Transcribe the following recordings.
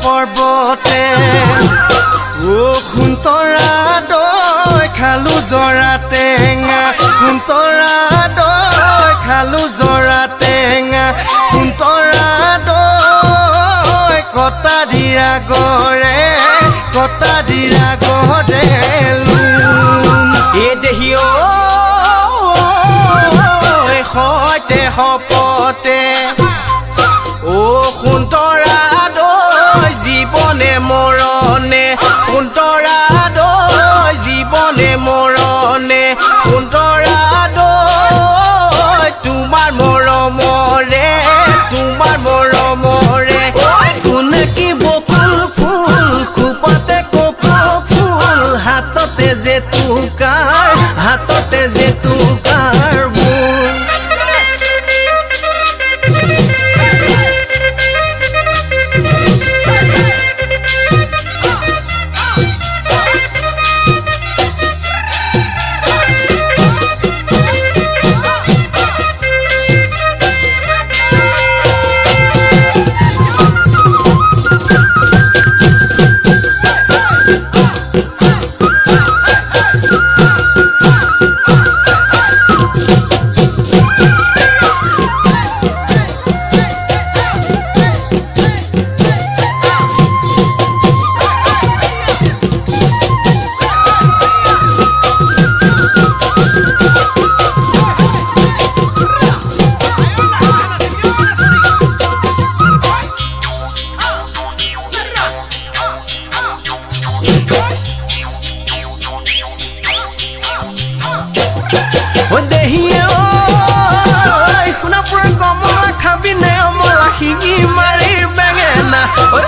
পৰ্বতে ও খুন্তৰা দৈ খালো জৰা টেঙা খুন্তৰা দৈ খালো জৰা টেঙা খুন্তৰা দৈ কটা দিৰা গৰে এ দেহি সৈতে সপতে ও খুন্তৰা জীবনে মৰণে খুন্তৰা দৈ জীবনে মৰণে খুন্তৰা দৈ তোমাৰ মৰমৰে কোনে কি বকুল ফুল খোপাতে কপৌ ফুল হাততে যে টুকাৰ বুল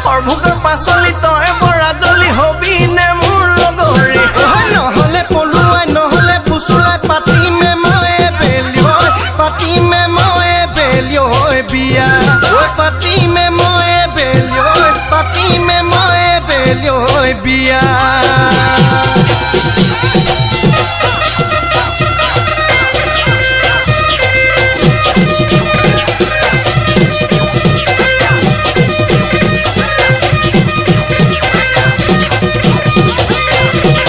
সৰভোগৰ পাচলি তই বৰাজলি হবি নে মোৰ লগৰে নহলে পলুৱাই নহলে ফুচুলাই পাতিমে মই বেলিয়ৈ বিয়া পাতিমে মই বেলিয়ৈ বিয়া